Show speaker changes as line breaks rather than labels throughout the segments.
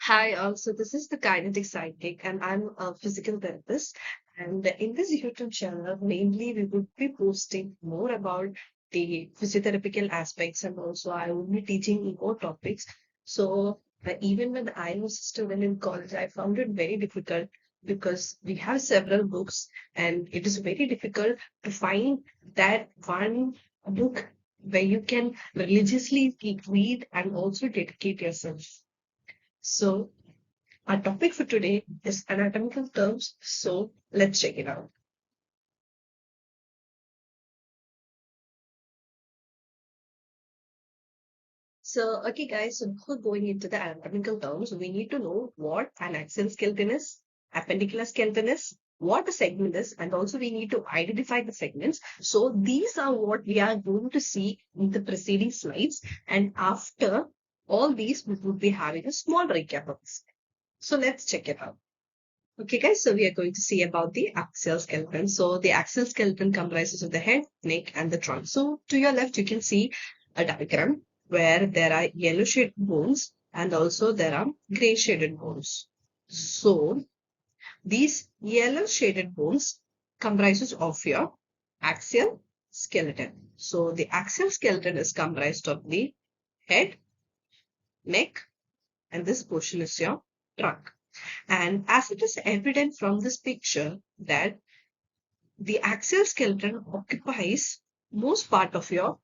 Hi, so this is the Kinetic Sidekick, and I'm a physical therapist. And in this YouTube channel, mainly we would be posting more about the physiotherapical aspects, and also I will be teaching more topics. So even when I was a student in college, I found it very difficult because we have several books, and it is very difficult to find that one book where you can religiously read and also dedicate yourself. So our topic for today is anatomical terms. So let's check it out. So, okay, guys, so before going into the anatomical terms, we need to know what an axial skeleton is, appendicular skeleton is, what a segment is, and also we need to identify the segments. So, these are what we are going to see in the preceding slides. And after all these, we would be having a small recap of this. So, let's check it out. Okay, guys, so we are going to see about the axial skeleton. So the axial skeleton comprises of the head, neck, and the trunk. So to your left, you can see a diagram where there are yellow shaded bones and also there are gray shaded bones. So these yellow shaded bones comprises of your axial skeleton. So the axial skeleton is comprised of the head, neck, and this portion is your trunk. And as it is evident from this picture that the axial skeleton occupies most part of your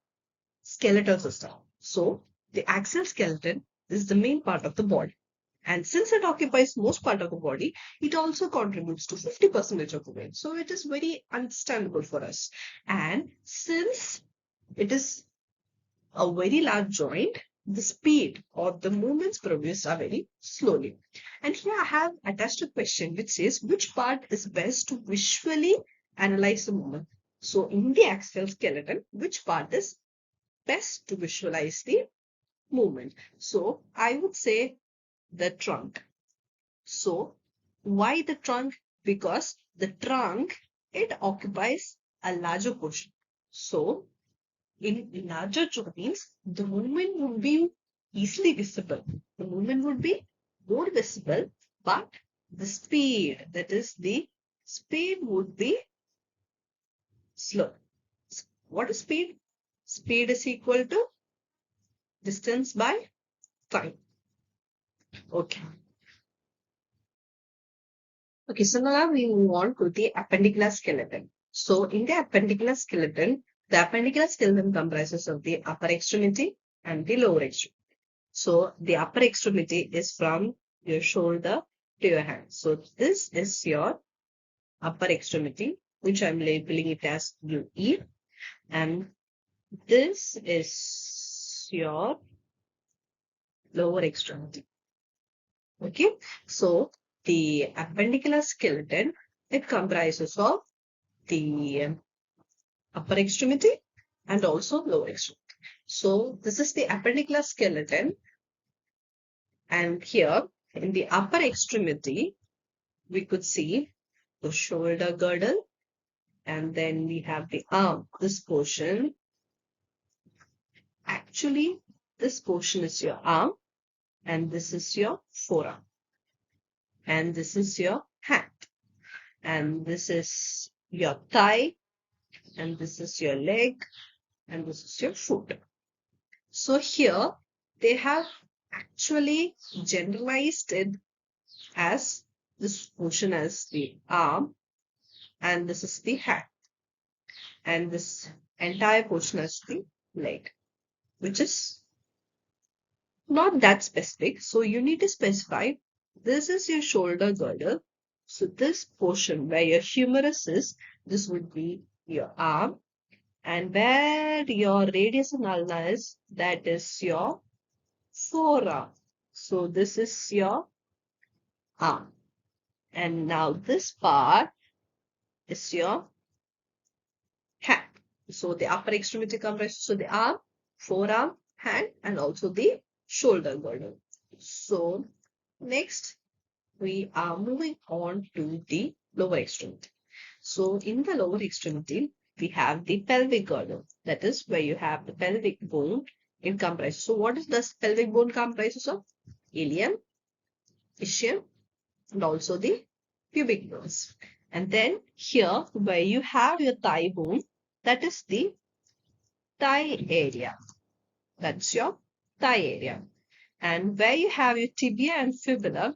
skeletal system. So the axial skeleton is the main part of the body. And since it occupies most part of the body, it also contributes to 50% of the weight. So it is very understandable for us. And since it is a very large joint, the speed or the movements produced are very slowly. And here I have attached a question which says which part is best to visually analyze the movement. So in the axial skeleton, which part is best to visualize the movement? So I would say the trunk. So why the trunk? Because the trunk, it occupies a larger portion. So in larger joints, the movement would be easily visible. The movement would be more visible, but the speed, that is, the speed would be slow. What is speed? Speed is equal to distance by time. Okay. Okay, so now we move on to the appendicular skeleton. So in the appendicular skeleton, the appendicular skeleton comprises of the upper extremity and the lower extremity. So the upper extremity is from your shoulder to your hand. So this is your upper extremity, which I'm labeling it as UE. And this is your lower extremity. Okay. So the appendicular skeleton, it comprises of the upper extremity and also lower extremity. So this is the appendicular skeleton. And here in the upper extremity, we could see the shoulder girdle, and then we have the arm. This portion, actually, this portion is your arm, and this is your forearm, and this is your hand, and this is your thigh, and this is your leg, and this is your foot. So here they have actually generalized it as this portion as the arm, and this is the hand, and this entire portion as the leg, which is not that specific. So you need to specify this is your shoulder girdle. So this portion where your humerus is, this would be your arm. And where your radius and ulna is, that is your forearm. So this is your arm. And now this part is your hand. So the upper extremity comprises so the arm, forearm, hand, and also the shoulder girdle. So next we are moving on to the lower extremity. So in the lower extremity, we have the pelvic girdle. That is where you have the pelvic bone. It comprises. So what is this pelvic bone comprises of? Ilium, ischium, and also the pubic bones. And then here where you have your thigh bone, that is the thigh area. That's your thigh area. And where you have your tibia and fibula,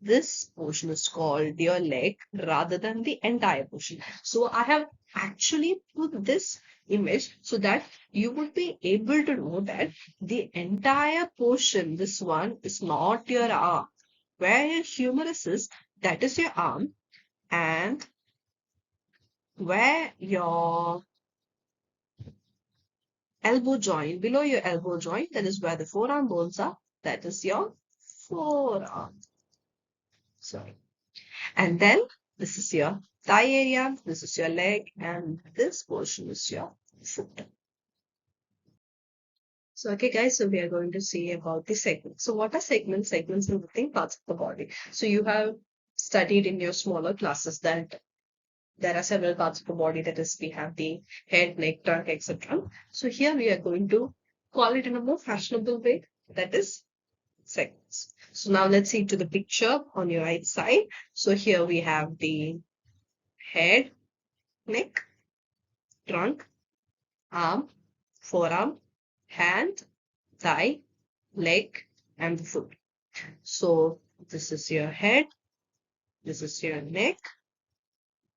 this portion is called your leg rather than the entire portion. So I have actually put this image so that you would be able to know that the entire portion, this one, is not your arm. Where your humerus is, that is your arm, and where your elbow joint, below your elbow joint, that is where the forearm bones are, that is your forearm. Sorry. And then this is your thigh area, this is your leg, and this portion is your foot. So, okay, guys, so we are going to see about the segments. So, what are segments? Segments are the thing parts of the body. So, you have studied in your smaller classes that there are several parts of the body, that is, we have the head, neck, trunk, etc. So, here we are going to call it in a more fashionable way, that is segments. So, now let's see to the picture on your right side. So, here we have the head, neck, trunk, arm, forearm, hand, thigh, leg, and the foot. So this is your head, this is your neck,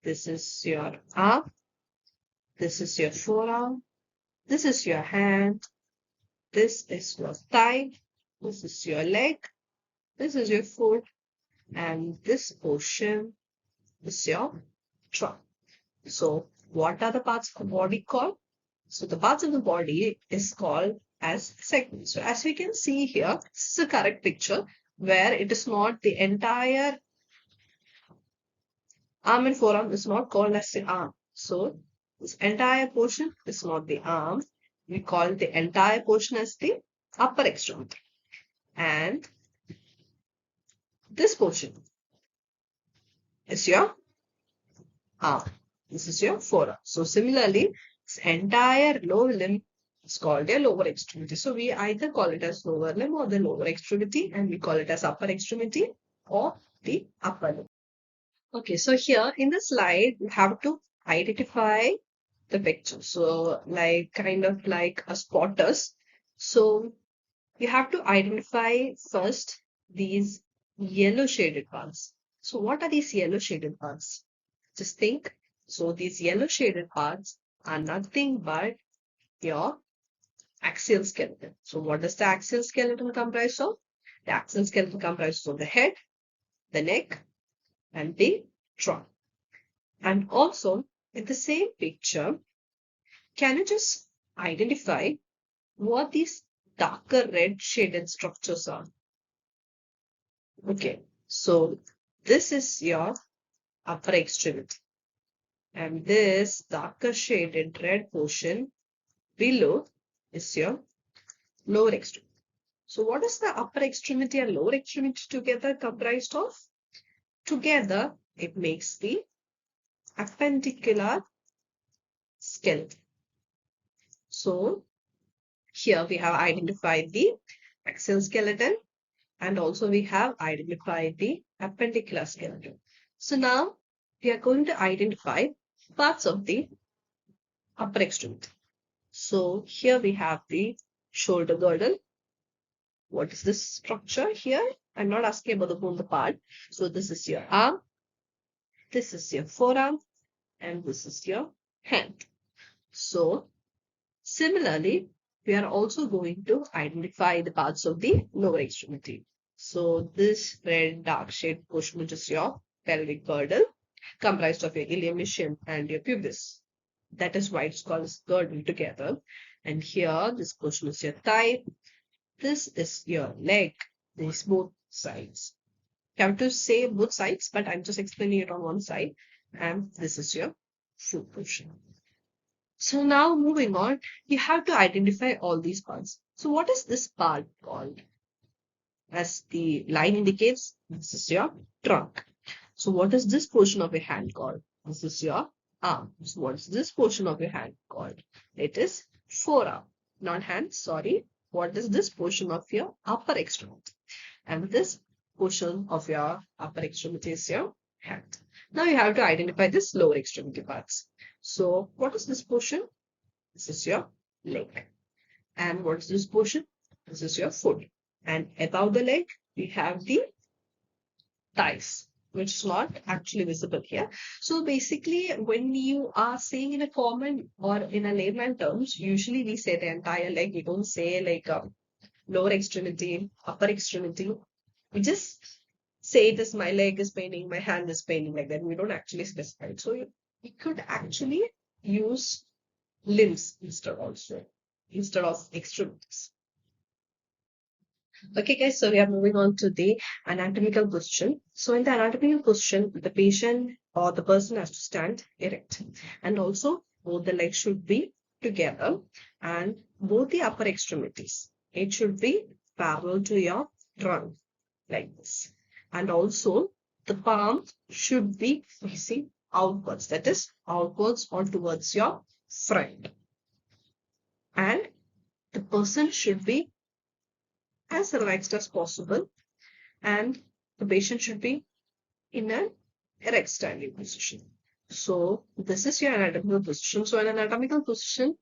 this is your arm, this is your forearm, this is your hand, this is your thigh, this is your leg, this is your foot, and this portion is your trunk. So what are the parts of the body called? So the parts of the body is called as segments. So as we can see here, this is a correct picture where it is not the entire arm and forearm is not called as the arm. So this entire portion is not the arm. We call the entire portion as the upper extremity. And this portion is your arm. This is your forearm. So similarly, this entire lower limb is called a lower extremity. So we either call it as lower limb or the lower extremity, and we call it as upper extremity or the upper limb. Okay, so here in the slide, you have to identify the picture. So like kind of like a spotters. So you have to identify first these yellow shaded parts. So what are these yellow shaded parts? Just think. So these yellow shaded parts are nothing but your axial skeleton. So what does the axial skeleton comprise of? The axial skeleton comprises of the head, the neck, and the trunk. And also in the same picture, can you just identify what these darker red shaded structures are? Okay, so this is your upper extremity. And this darker shaded red portion below is your lower extremity. So what is the upper extremity and lower extremity together comprised of? Together, it makes the appendicular skeleton. So here we have identified the axial skeleton, and also we have identified the appendicular skeleton. So now we are going to identify parts of the upper extremity. So here we have the shoulder girdle. What is this structure here? I'm not asking about the bone part. So this is your arm, this is your forearm, and this is your hand. So similarly, we are also going to identify the parts of the lower extremity. So this red dark shade portion, which is your pelvic girdle, comprised of your ilium, ischium, and your pubis. That is why it's called girdle together. And here, this portion is your thigh. This is your leg. These both sides. You have to say both sides, but I'm just explaining it on one side. And this is your foot portion. So now moving on, you have to identify all these parts. So what is this part called? As the line indicates, this is your trunk. So what is this portion of your hand called? This is your arm. So what is this portion of your hand called? It is forearm, not hand, sorry. What is this portion of your upper extremity? And this portion of your upper extremity is your hand. Now you have to identify this lower extremity parts. So what is this portion? This is your leg. And what is this portion? This is your foot. And above the leg, we have the thighs, which is not actually visible here. So basically, when you are saying in a common or in a layman terms, usually we say the entire leg. We don't say like lower extremity, upper extremity. We just say this, my leg is paining, my hand is paining, like that. We don't actually specify it. So you could actually use limbs instead of extremities. Okay, guys, so we are moving on to the anatomical position. So in the anatomical position, the patient or the person has to stand erect, and also both the legs should be together, and both the upper extremities, it should be parallel to your trunk, like this. And also the palm should be facing outwards, that is outwards or towards your front. And the person should be as relaxed as possible, and the patient should be in an erect standing position. So this is your anatomical position. So an anatomical position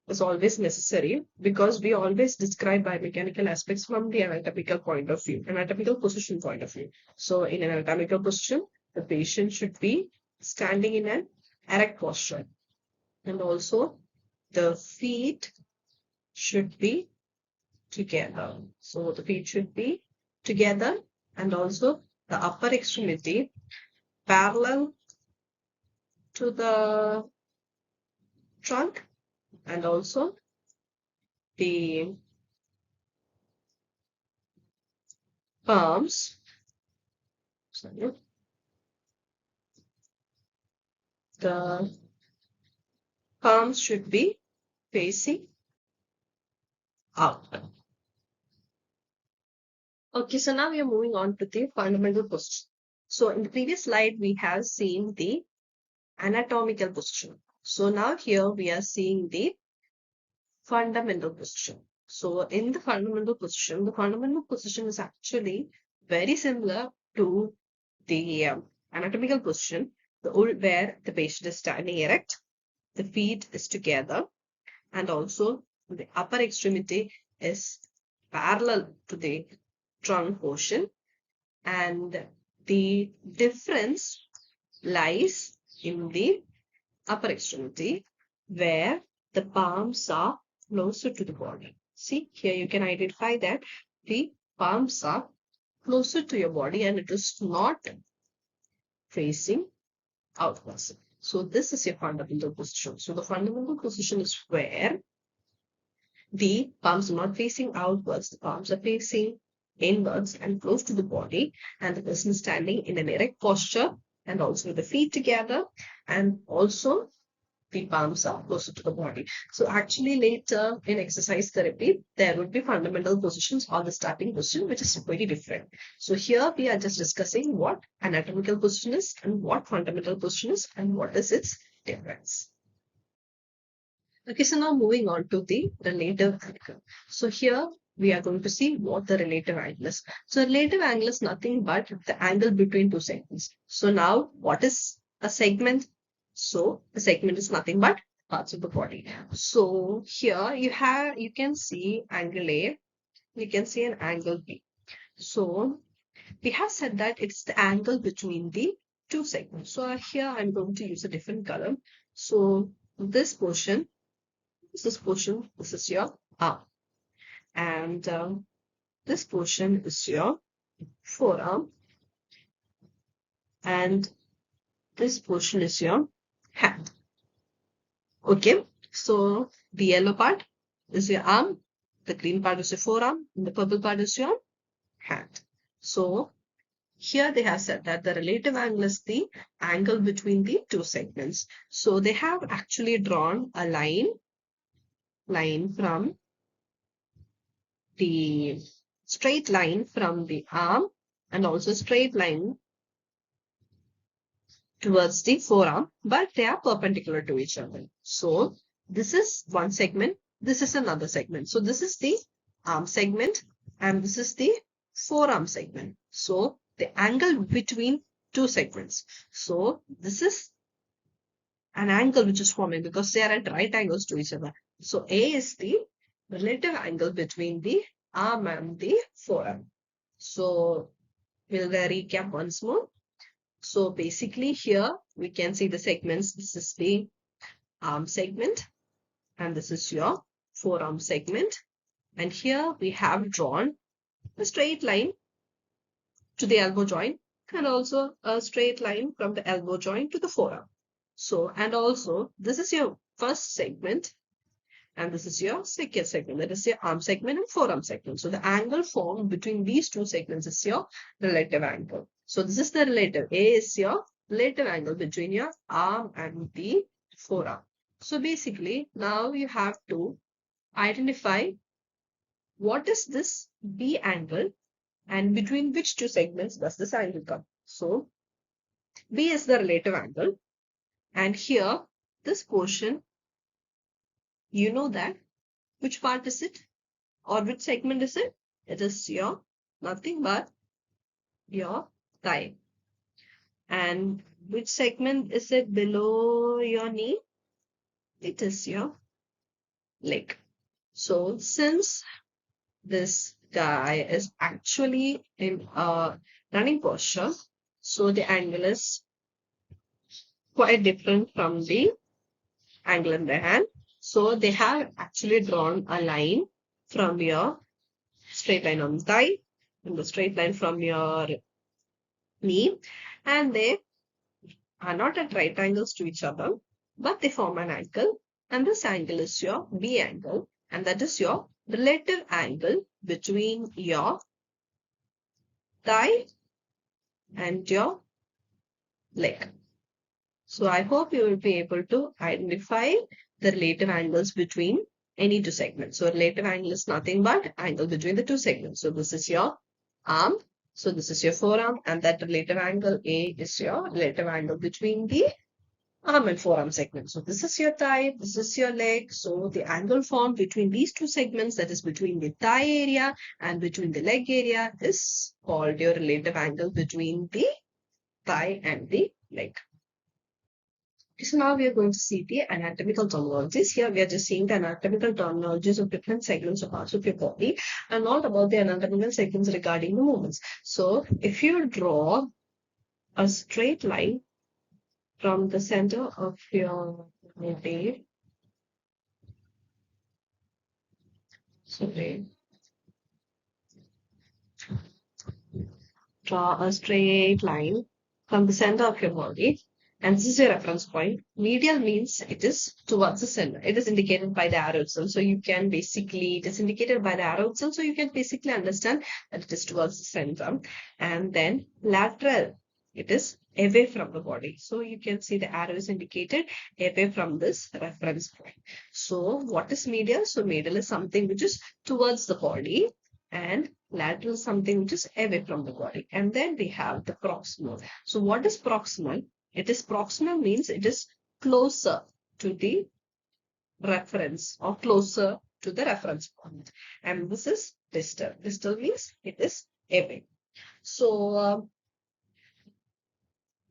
is always necessary because we always describe biomechanical aspects from the anatomical point of view, anatomical position point of view. So in an anatomical position, the patient should be standing in an erect posture, and also the feet should be together. So the feet should be together, and also the upper extremity parallel to the trunk, and also the palms, sorry, the palms should be facing out. Okay, so now we are moving on to the fundamental position. So in the previous slide, we have seen the anatomical position. So now here we are seeing the fundamental position. So in the fundamental position is actually very similar to the anatomical position, where the patient is standing erect, the feet is together, and also the upper extremity is parallel to the trunk portion, and the difference lies in the upper extremity, where the palms are closer to the body. See, here you can identify that the palms are closer to your body and it is not facing outwards. So this is your fundamental position. So the fundamental position is where the palms are not facing outwards, the palms are facing inwards and close to the body, and the person is standing in an erect posture, and also with the feet together, and also the palms are closer to the body. So actually later in exercise therapy, there would be fundamental positions or the starting position, which is very different. So here we are just discussing what anatomical position is and what fundamental position is and what is its difference. Okay, so now moving on to the relative angle. So here we are going to see what the relative angle is. So relative angle is nothing but the angle between two segments. So now what is a segment? So the segment is nothing but parts of the body. So here you can see angle A, you can see an angle B. So we have said that it's the angle between the two segments. So here I'm going to use a different color. So this portion, this is your arm, and this portion is your forearm, and this portion is your hand. Okay, so the yellow part is your arm, the green part is your forearm, and the purple part is your hand. So here they have said that the relative angle is the angle between the two segments. So they have actually drawn a line from the straight line from the arm, and also straight line towards the forearm, but they are perpendicular to each other. So this is one segment, this is another segment. So this is the arm segment and this is the forearm segment. So the angle between two segments. So this is an angle which is forming because they are at right angles to each other. So A is the relative angle between the arm and the forearm. So we'll recap once more. So basically here we can see the segments. This is the arm segment and this is your forearm segment. And here we have drawn a straight line to the elbow joint and also a straight line from the elbow joint to the forearm. So, and also this is your first segment and this is your second segment. That is your arm segment and forearm segment. So the angle formed between these two segments is your relative angle. So this is the relative. A is your relative angle between your arm and the forearm. So basically now you have to identify what is this B angle and between which two segments does this angle come. So B is the relative angle and here this portion, you know that which part is it or which segment is it? It is your nothing but your thigh. And which segment is it below your knee? It is your leg. So since this guy is actually in a running posture, so the angle is quite different from the angle in the hand. So they have actually drawn a line from your straight line on the thigh and the straight line from your knee, and they are not at right angles to each other, but they form an angle, and this angle is your B angle, and that is your relative angle between your thigh and your leg. So I hope you will be able to identify the relative angles between any two segments. So relative angle is nothing but angle between the two segments. So this is your arm. So this is your forearm, and that relative angle A is your relative angle between the arm and forearm segment. So this is your thigh, this is your leg. So the angle formed between these two segments, that is between the thigh area and between the leg area, is called your relative angle between the thigh and the leg. So now we are going to see the anatomical terminologies. Here we are just seeing the anatomical terminologies of different segments or parts of your body and not about the anatomical segments regarding the movements. So if you draw a straight line from the center of your body, draw a straight line from the center of your body, and this is your reference point. Medial means it is towards the center. It is indicated by the arrow itself. So you can basically, it is indicated by the arrow itself. So you can basically understand that it is towards the center. And then lateral, it is away from the body. So you can see the arrow is indicated away from this reference point. So what is medial? So medial is something which is towards the body, and lateral is something which is away from the body. And then we have the proximal. So what is proximal? It is proximal means it is closer to the reference or closer to the reference point. And this is distal. Distal means it is away. So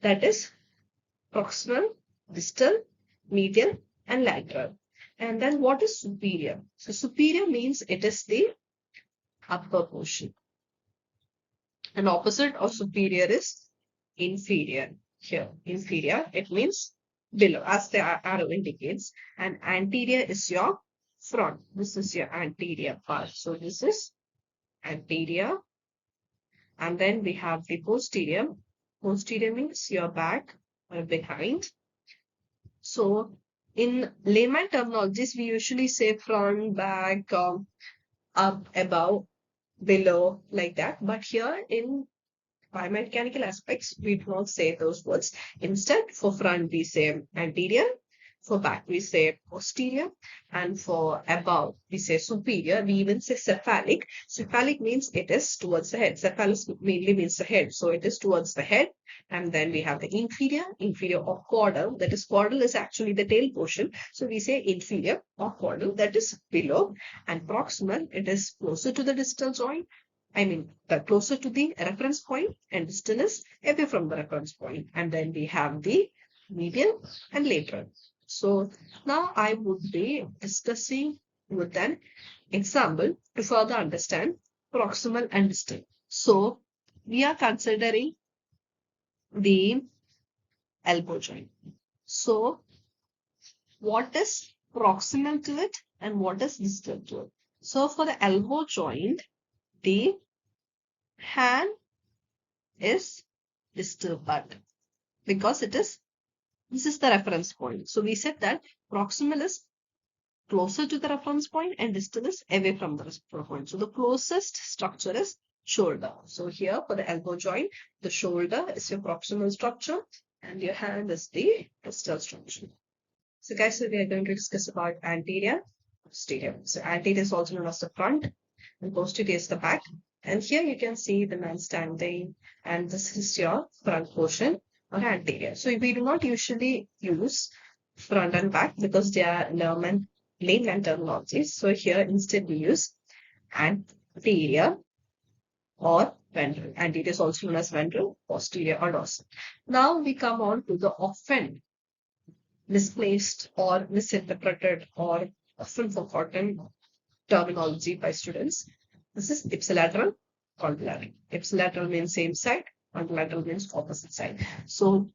that is proximal, distal, medial, and lateral. And then what is superior? So superior means it is the upper portion. And opposite of superior is inferior. Here, inferior, it means below, as the arrow indicates. And anterior is your front. This is your anterior part. So this is anterior. And then we have the posterior. Posterior means your back or behind. So in layman terminologies, we usually say front, back, up, above, below, like that. But here in biomechanical aspects, we do not say those words. Instead, for front, we say anterior. For back, we say posterior. And for above, we say superior. We even say cephalic. Cephalic means it is towards the head. Cephalus mainly means the head. So it is towards the head. And then we have the inferior, inferior or caudal. That is, caudal is actually the tail portion. So we say inferior or caudal, that is below. And proximal, it is closer to the distal joint. the closer to the reference point, and distal is away from the reference point. And then we have the medial and lateral. So now I would be discussing with an example to further understand proximal and distal. So we are considering the elbow joint. So what is proximal to it and what is distal to it? So for the elbow joint, the hand is distal part because this is the reference point. So we said that proximal is closer to the reference point and distal is away from the reference point. So the closest structure is shoulder. So here for the elbow joint, the shoulder is your proximal structure and your hand is the distal structure. So guys, we are going to discuss about anterior, posterior. So anterior is also known as the front and posterior is the back. And here you can see the man standing, and this is your front portion or anterior. So we do not usually use front and back because they are layman terminologies. So here instead we use anterior or ventral. Anterior is also known as ventral, posterior or dorsal. Now we come on to the often misplaced or misinterpreted or often forgotten terminology by students. This is ipsilateral, contralateral. Ipsilateral means same side, contralateral means opposite side. So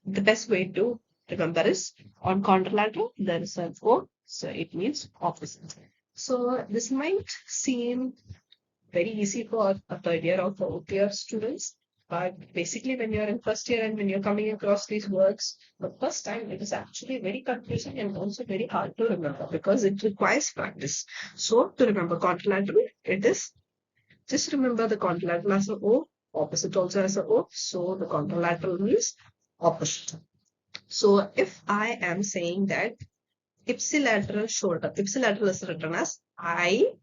the best way to remember is on contralateral, there is an O, so it means opposite. So this might seem very easy for a third year or fourth year students, but basically when you're in first year and when you're coming across these words the first time, it is actually very confusing and also very hard to remember because it requires practice. So to remember contralateral, it is just remember the contralateral as a O, opposite also as a O. So the contralateral means opposite. So if I am saying that ipsilateral shoulder, ipsilateral is written as I/L.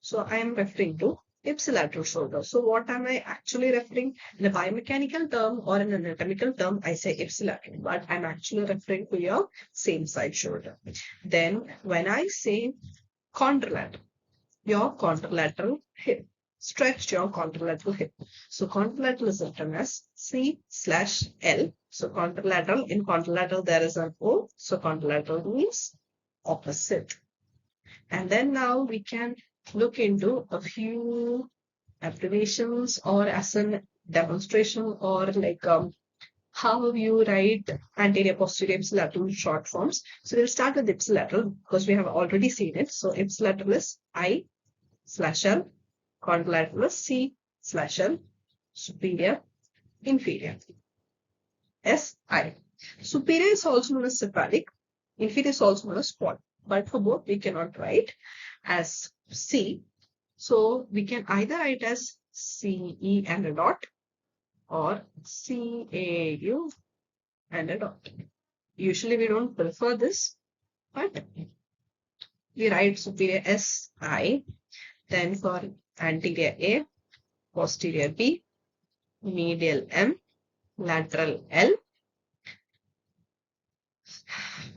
So I am referring to ipsilateral shoulder. So what am I actually referring? In a biomechanical term or in an anatomical term, I say ipsilateral, but I'm actually referring to your same side shoulder. Then when I say contralateral, your contralateral hip. Stretch your contralateral hip. So contralateral is written as C/L. So contralateral, in contralateral there is an O. So contralateral means opposite. And then now we can look into a few abbreviations or as a demonstration or like how you write anterior, posterior, ipsilateral short forms. So we'll start with ipsilateral because we have already seen it. So ipsilateral is I/L, contralateral is C/L, superior, inferior, SI. Superior is also known as cephalic, inferior is also known as quad. But for both, we cannot write as C. So we can either write as CE and a dot or CAU and a dot. Usually we don't prefer this, but we write superior SI, then for anterior A, posterior B, medial M, lateral L.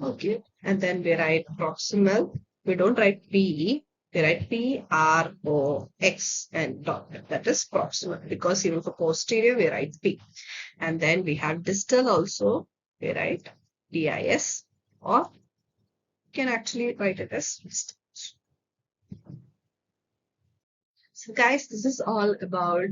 Okay, and then we write proximal. We don't write PE, we write PROX and dot. That is proximal because even for posterior we write P. And then we have distal also. We write DIS or can actually write it as distal. So guys, this is all about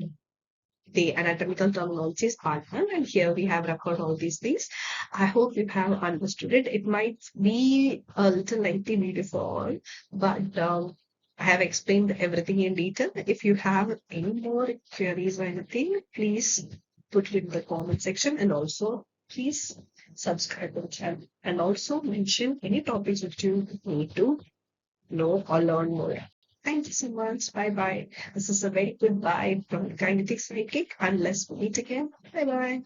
the anatomical terminologies part 1, and here we have referred all these things. I hope you have understood it. It might be a little lengthy video for all, but I have explained everything in detail. If you have any more queries or anything, please put it in the comment section, and also please subscribe to the channel and also mention any topics which you need to know or learn more. Thank you so much. Bye bye. This is a very good bye from Kinetic Psychic. Unless we meet again. Bye bye.